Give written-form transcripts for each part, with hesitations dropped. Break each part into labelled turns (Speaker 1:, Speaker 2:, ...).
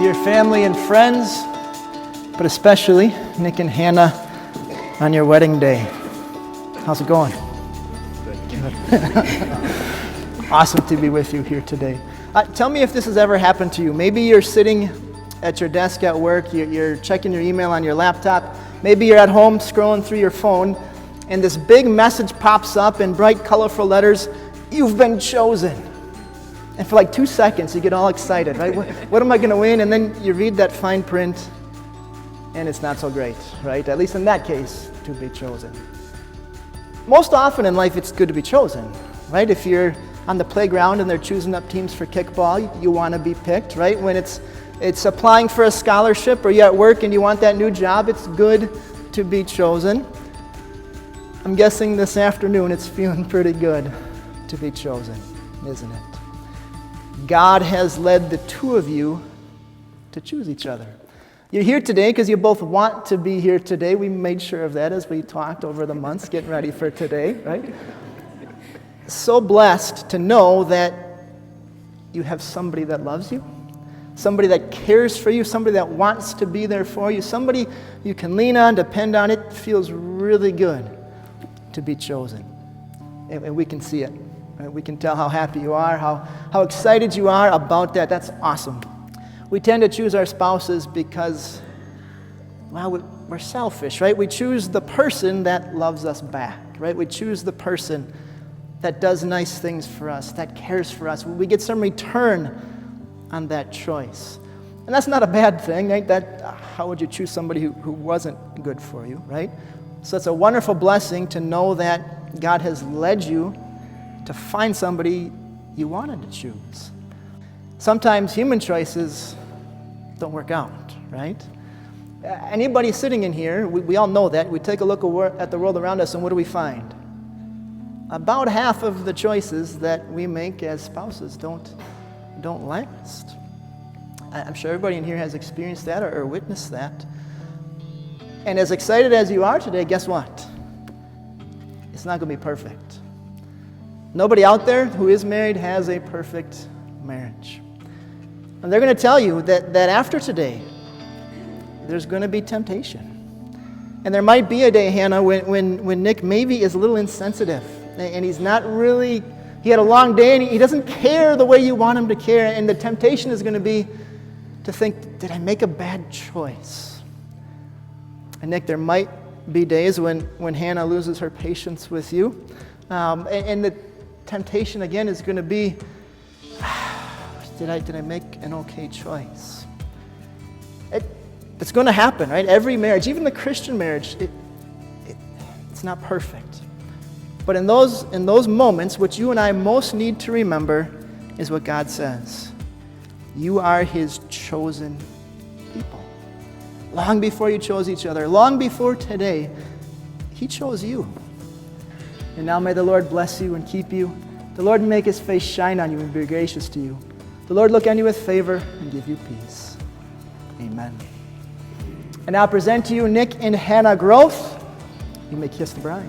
Speaker 1: dear family and friends, but especially Nick and Hannah on your wedding day. How's it going? Good. Awesome to be with you here today. Tell me if this has ever happened to you. Maybe you're sitting at your desk at work, you're checking your email on your laptop, maybe you're at home scrolling through your phone, and this big message pops up in bright, colorful letters, "You've been chosen." And for like 2 seconds, you get all excited, right? What am I going to win? And then you read that fine print, and it's not so great, right? At least in that case, to be chosen. Most often in life, it's good to be chosen, right? If you're on the playground and they're choosing up teams for kickball, you want to be picked, right? When it's applying for a scholarship, or you're at work and you want that new job, it's good to be chosen. I'm guessing this afternoon it's feeling pretty good to be chosen, isn't it? God has led the two of you to choose each other. You're here today because you both want to be here today. We made sure of that as we talked over the months, getting ready for today, right? So blessed to know that you have somebody that loves you, somebody that cares for you, somebody that wants to be there for you, somebody you can lean on, depend on. It feels really good to be chosen. And we can see it. Right? We can tell how happy you are, how excited you are about that. That's awesome. We tend to choose our spouses because well, we're selfish, right? We choose the person that loves us back, right? We choose the person that does nice things for us, that cares for us. We get some return on that choice. And that's not a bad thing, right? How would you choose somebody who wasn't good for you, right? So it's a wonderful blessing to know that God has led you to find somebody you wanted to choose. Sometimes human choices don't work out, right? Anybody sitting in here, we all know that. We take a look at the world around us, and what do we find? About half of the choices that we make as spouses don't last. I'm sure everybody in here has experienced that or witnessed that. And as excited as you are today, guess what? It's not going to be perfect. Nobody out there who is married has a perfect marriage. And they're going to tell you that after today, there's going to be temptation. And there might be a day, Hannah, when Nick maybe is a little insensitive. And he's not really, he had a long day and he doesn't care the way you want him to care. And the temptation is going to be to think, did I make a bad choice? And Nick, there might be days when Hannah loses her patience with you. And the temptation again is going to be, did I make an okay choice? It's going to happen, right? Every marriage, even the Christian marriage, it's not perfect. But in those moments, what you and I most need to remember is what God says. You are His chosen people. Long before you chose each other, long before today, He chose you. And now may the Lord bless you and keep you. The Lord make His face shine on you and be gracious to you. The Lord look on you with favor and give you peace. Amen. And now present to you Nick and Hannah Groth. You may kiss the bride.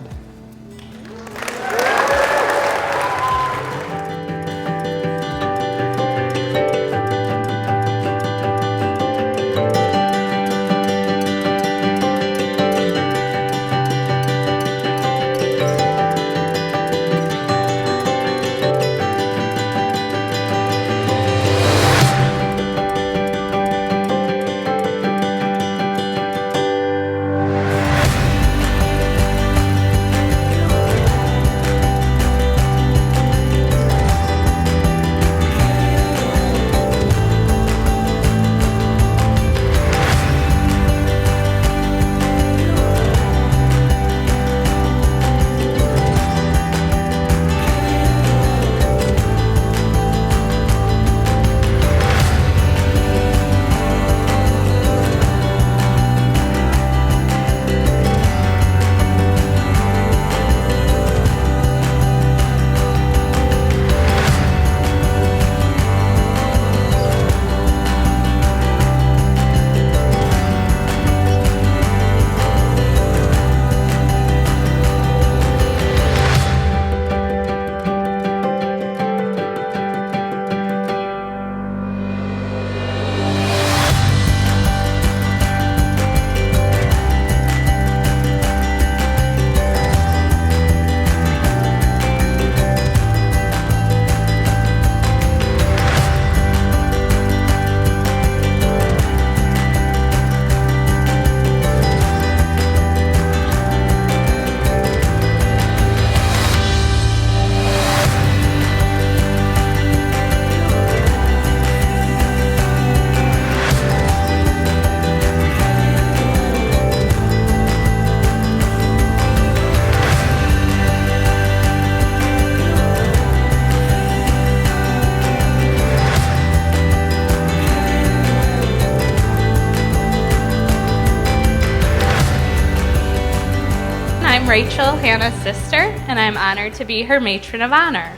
Speaker 2: I'm Rachel, Hannah's sister, and I'm honored to be her matron of honor.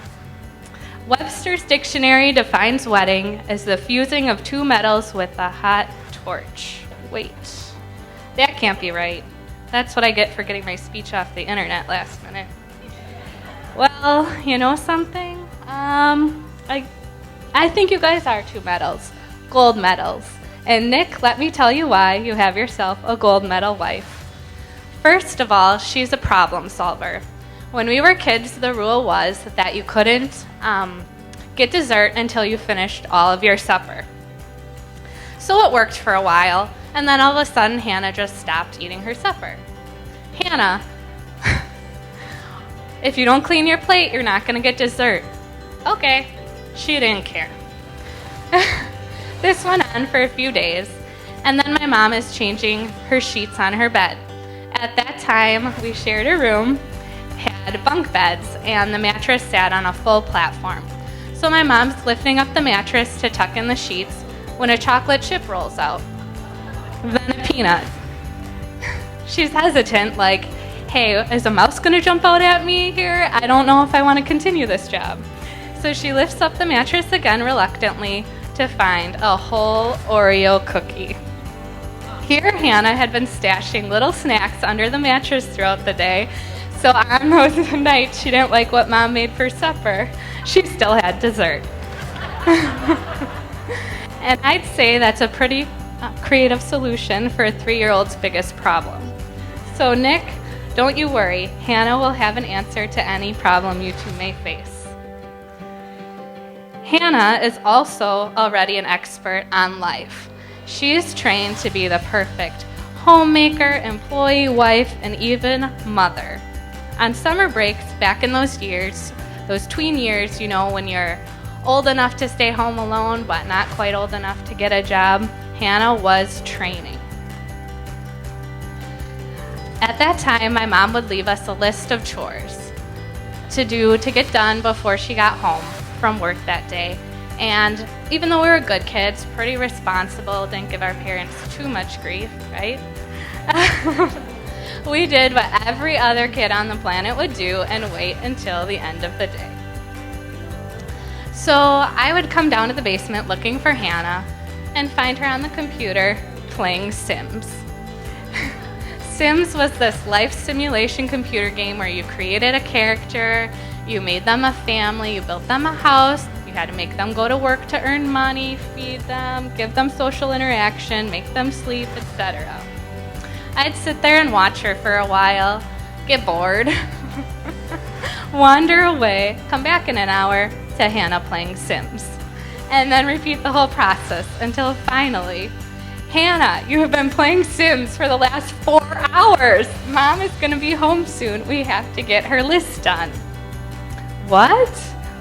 Speaker 2: Webster's dictionary defines wedding as the fusing of two metals with a hot torch. Wait, that can't be right. That's what I get for getting my speech off the internet last minute. Well, you know something? I think you guys are two medals, gold medals. And Nick, let me tell you why you have yourself a gold medal wife. First of all, she's a problem solver. When we were kids, the rule was that you couldn't get dessert until you finished all of your supper. So it worked for a while. And then all of a sudden, Hannah just stopped eating her supper. Hannah, if you don't clean your plate, you're not going to get dessert. Okay, she didn't care. This went on for a few days, and then my mom is changing her sheets on her bed. At that time, we shared a room, had bunk beds, and the mattress sat on a full platform. So my mom's lifting up the mattress to tuck in the sheets when a chocolate chip rolls out. Then a peanut. She's hesitant, like, hey, is a mouse gonna jump out at me here? I don't know if I want to continue this job. So she lifts up the mattress again reluctantly to find a whole Oreo cookie. Here, Hannah had been stashing little snacks under the mattress throughout the day, so on those nights she didn't like what Mom made for supper, she still had dessert. And I'd say that's a pretty creative solution for a 3-year-old's biggest problem. So Nick, don't you worry, Hannah will have an answer to any problem you two may face. Hannah is also already an expert on life. She is trained to be the perfect homemaker, employee, wife, and even mother. On summer breaks, back in those years, those tween years, you know, when you're old enough to stay home alone, but not quite old enough to get a job, Hannah was training. At that time, my mom would leave us a list of chores to get done before she got home from work that day. And even though we were good kids, pretty responsible, didn't give our parents too much grief, right? We did what every other kid on the planet would do and wait until the end of the day. So I would come down to the basement looking for Hannah and find her on the computer playing Sims. Sims was this life simulation computer game where you created a character, you made them a family, you built them a house, you had to make them go to work to earn money, feed them, give them social interaction, make them sleep, etc. I'd sit there and watch her for a while, get bored, wander away, come back in an hour to Hannah playing Sims, and then repeat the whole process until finally, Hannah, you have been playing Sims for the last 4 hours. Mom is going to be home soon. We have to get her list done. What?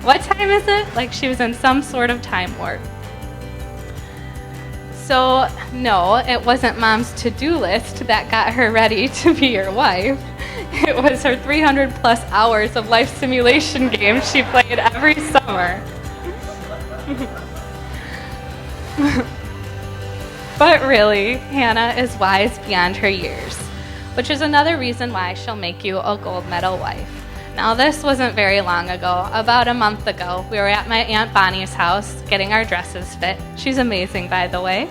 Speaker 2: What time is it? Like she was in some sort of time warp. So, no, it wasn't Mom's to-do list that got her ready to be your wife. It was her 300 plus hours of life simulation games she played every summer. But really, Hannah is wise beyond her years, which is another reason why she'll make you a gold medal wife. Now, this wasn't very long ago. About a month ago, we were at my Aunt Bonnie's house getting our dresses fit. She's amazing, by the way.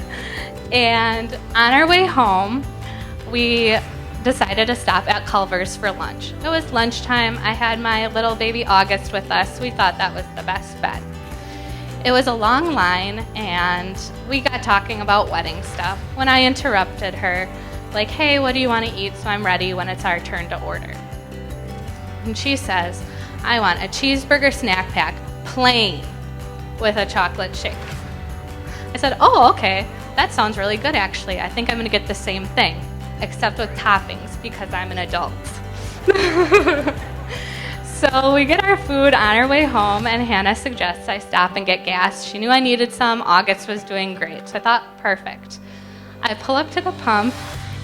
Speaker 2: And on our way home, we decided to stop at Culver's for lunch. It was lunchtime. I had my little baby August with us. We thought that was the best bet. It was a long line, and we got talking about wedding stuff when I interrupted her, like, hey, what do you want to eat so I'm ready when it's our turn to order? And she says, I want a cheeseburger snack pack, plain, with a chocolate shake. I said, oh, okay, that sounds really good, actually. I think I'm going to get the same thing, except with toppings, because I'm an adult. So we get our food on our way home, and Hannah suggests I stop and get gas. She knew I needed some. August was doing great, so I thought, perfect. I pull up to the pump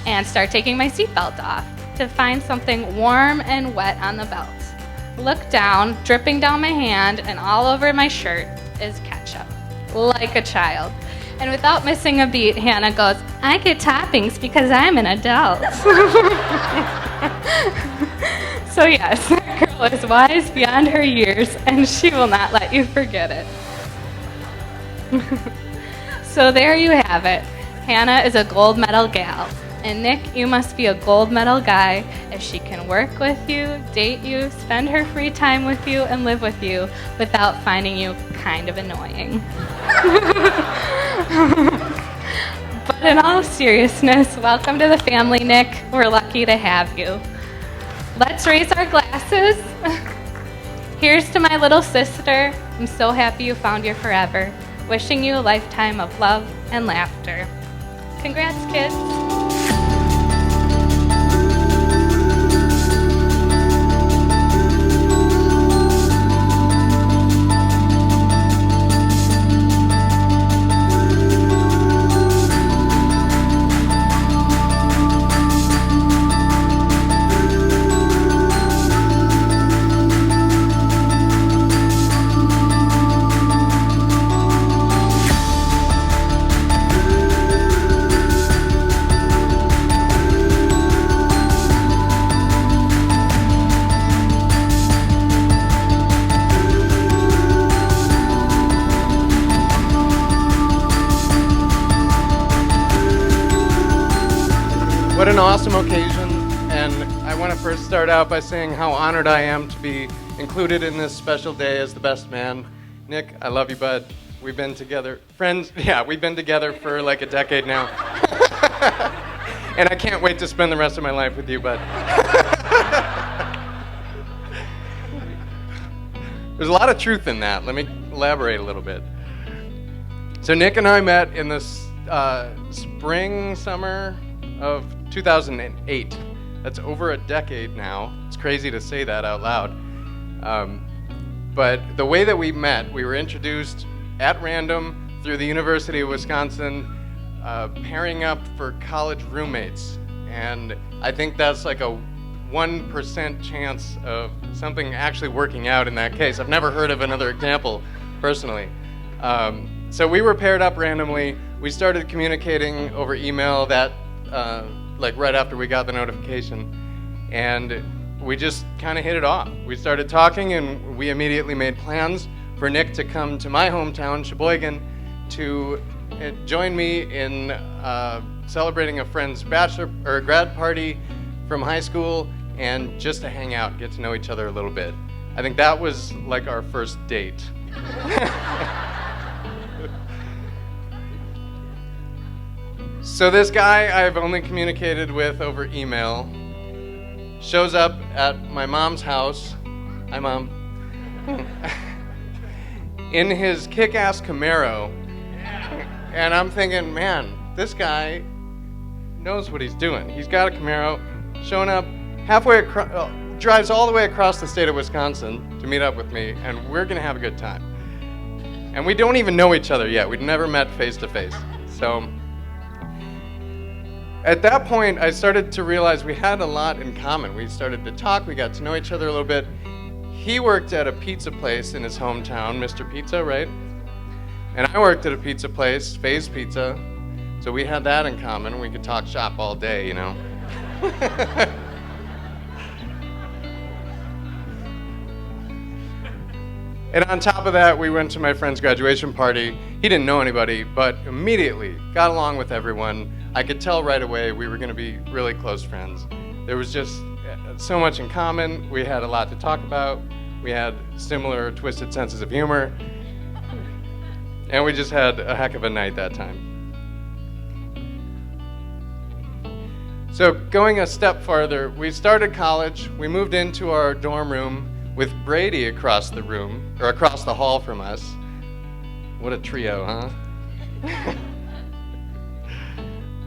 Speaker 2: and start taking my seatbelt off to find something warm and wet on the belt. Look down, dripping down my hand, and all over my shirt is ketchup, like a child. And without missing a beat, Hannah goes, I get toppings because I'm an adult. So yes, that girl is wise beyond her years, and she will not let you forget it. So there you have it. Hannah is a gold medal gal. And Nick, you must be a gold medal guy if she can work with you, date you, spend her free time with you, and live with you without finding you kind of annoying. But in all seriousness, welcome to the family, Nick. We're lucky to have you. Let's raise our glasses. Here's to my little sister. I'm so happy you found your forever. Wishing you a lifetime of love and laughter. Congrats, kids.
Speaker 3: What an awesome occasion, and I want to first start out by saying how honored I am to be included in this special day as the best man. Nick, I love you, bud. We've been together, friends, we've been together for like a decade now. And I can't wait to spend the rest of my life with you, bud. There's a lot of truth in that. Let me elaborate a little bit. So Nick and I met in this summer of 2008. That's over a decade now. It's crazy to say that out loud. But the way that we met, we were introduced at random through the University of Wisconsin, pairing up for college roommates. And I think that's like a 1% chance of something actually working out in that case. I've never heard of another example personally. So we were paired up randomly. We started communicating over email like right after we got the notification, and we just kind of hit it off. We started talking, and we immediately made plans for Nick to come to my hometown, Sheboygan, to join me in celebrating a friend's grad party from high school, and just to hang out, get to know each other a little bit. I think that was like our first date. So this guy I've only communicated with over email shows up at my mom's house. Hi, Mom. In his kick-ass Camaro. And I'm thinking, man, this guy knows what he's doing. He's got a Camaro, showing up halfway across, drives all the way across the state of Wisconsin to meet up with me, and we're gonna have a good time. And we don't even know each other yet. We'd never met face to face. So at that point, I started to realize we had a lot in common. We started to talk, we got to know each other a little bit. He worked at a pizza place in his hometown, Mr. Pizza, right? And I worked at a pizza place, Faye's Pizza. So we had that in common. We could talk shop all day, you know. And on top of that, we went to my friend's graduation party. He didn't know anybody, but immediately got along with everyone. I could tell right away we were going to be really close friends. There was just so much in common. We had a lot to talk about. We had similar twisted senses of humor. And we just had a heck of a night that time. So going a step farther, we started college. We moved into our dorm room with Brady across the room, or across the hall from us. What a trio, huh?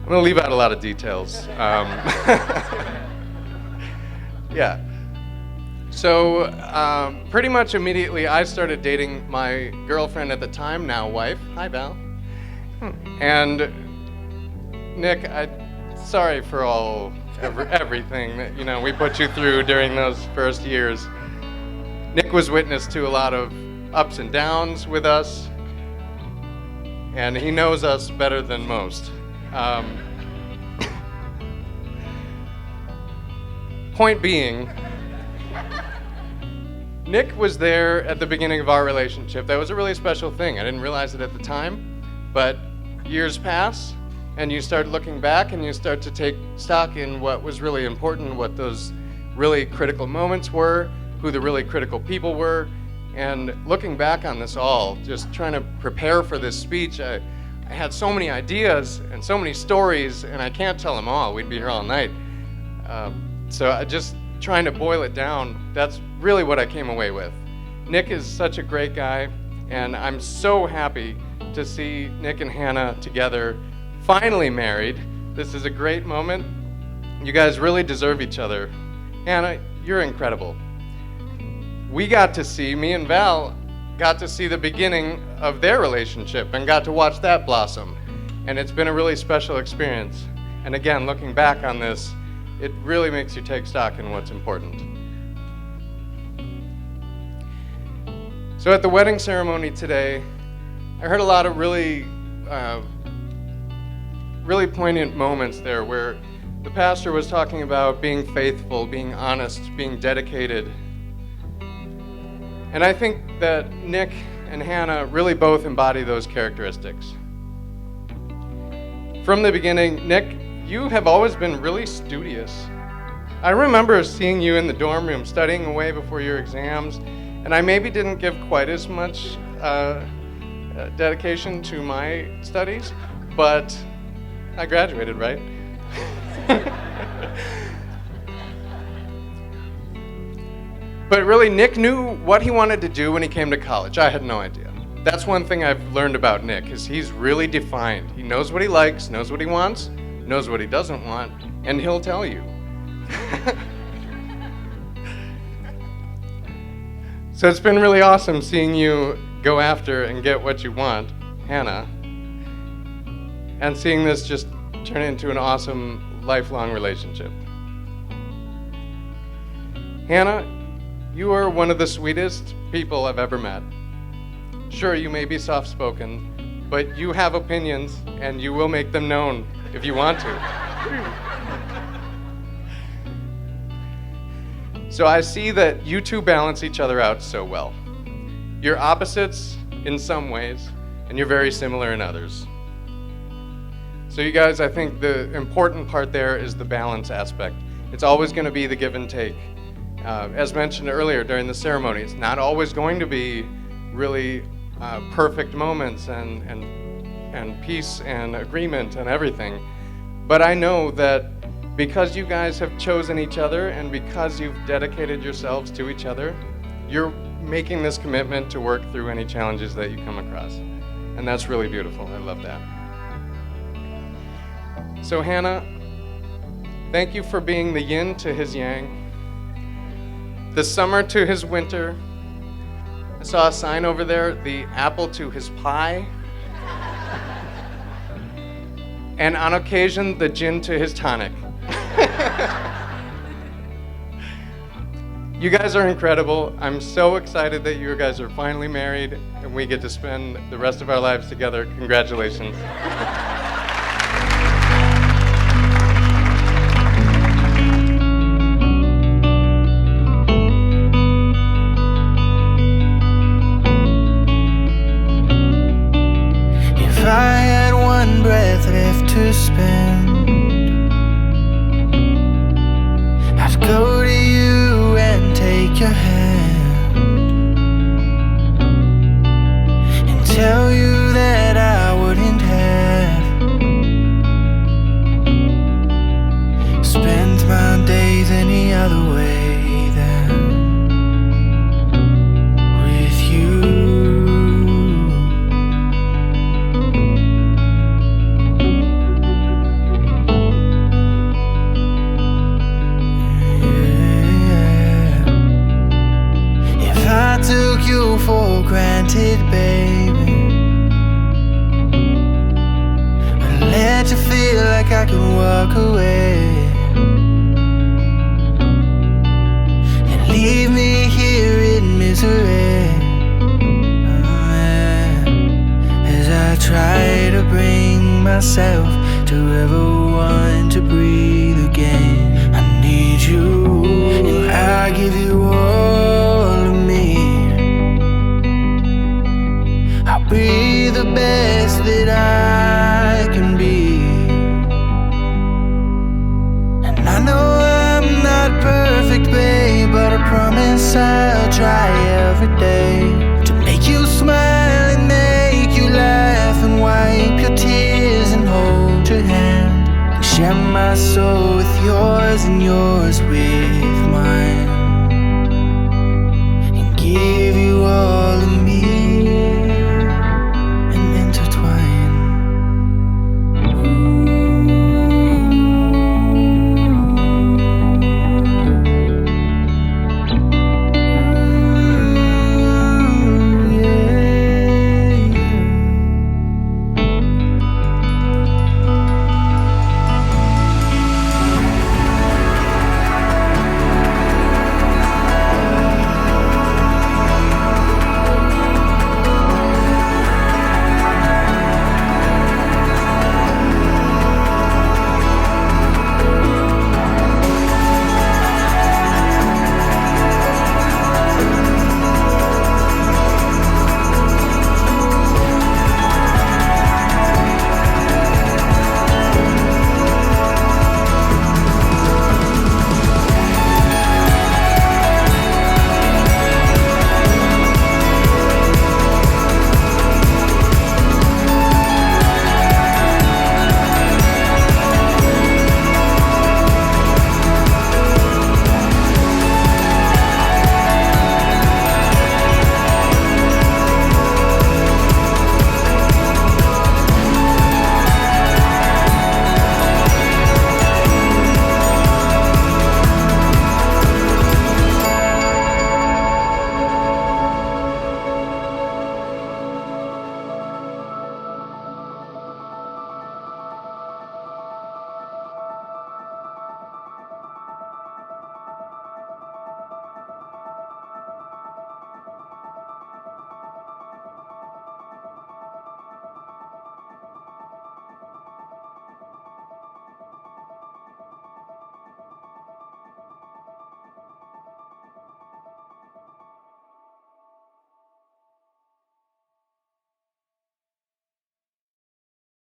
Speaker 3: I'm gonna leave out a lot of details. Yeah. So pretty much immediately I started dating my girlfriend at the time, now wife. Hi, Val. And Nick, sorry for everything that we put you through during those first years. Nick was witness to a lot of ups and downs with us, and he knows us better than most. Point being, Nick was there at the beginning of our relationship. That was a really special thing. I didn't realize it at the time, but years pass, and you start looking back, and you start to take stock in what was really important, what those really critical moments were, who the really critical people were. And looking back on this all, just trying to prepare for this speech, I had so many ideas and so many stories, and I can't tell them all. We'd be here all night. So I just trying to boil it down, that's really what I came away with. Nick is such a great guy, and I'm so happy to see Nick and Hannah together finally married. This is a great moment. You guys really deserve each other. Hannah, you're incredible. Me and Val got to see the beginning of their relationship and got to watch that blossom. And it's been a really special experience. And again, looking back on this, it really makes you take stock in what's important. So at the wedding ceremony today, I heard a lot of really poignant moments there where the pastor was talking about being faithful, being honest, being dedicated. And I think that Nick and Hannah really both embody those characteristics. From the beginning, Nick, you have always been really studious. I remember seeing you in the dorm room studying away before your exams, and I maybe didn't give quite as much dedication to my studies, but I graduated, right? But really, Nick knew what he wanted to do when he came to college. I had no idea. That's one thing I've learned about Nick, is he's really defined. He knows what he likes, knows what he wants, knows what he doesn't want, and he'll tell you. So it's been really awesome seeing you go after and get what you want, Hannah, and seeing this just turn into an awesome lifelong relationship. Hannah, you are one of the sweetest people I've ever met. Sure, you may be soft-spoken, but you have opinions, and you will make them known if you want to. So I see that you two balance each other out so well. You're opposites in some ways, and you're very similar in others. So you guys, I think the important part there is the balance aspect. It's always going to be the give and take. As mentioned earlier during the ceremony, it's not always going to be really perfect moments and peace and agreement and everything. But I know that because you guys have chosen each other and because you've dedicated yourselves to each other, you're making this commitment to work through any challenges that you come across. And that's really beautiful. I love that. So Hannah, thank you for being the yin to his yang, the summer to his winter. I saw a sign over there, the apple to his pie, and on occasion, the gin to his tonic. You guys are incredible. I'm so excited that you guys are finally married and we get to spend the rest of our lives together. Congratulations.
Speaker 4: If I had one breath left to spend, I'd go to you and take your hand and tell you that I wouldn't have spent my days any other way than with you. Took you for granted, baby, I let you feel like I could walk away and leave me here in misery, as I try to bring myself to ever want to breathe again. I need you, and I give you all of me. I'll be the best that I can be, and I know I'm not perfect, babe, but I promise I'll try every day to make you smile and make you laugh and wipe your tears and hold your hand and share my soul with yours and yours with mine and give you all of me.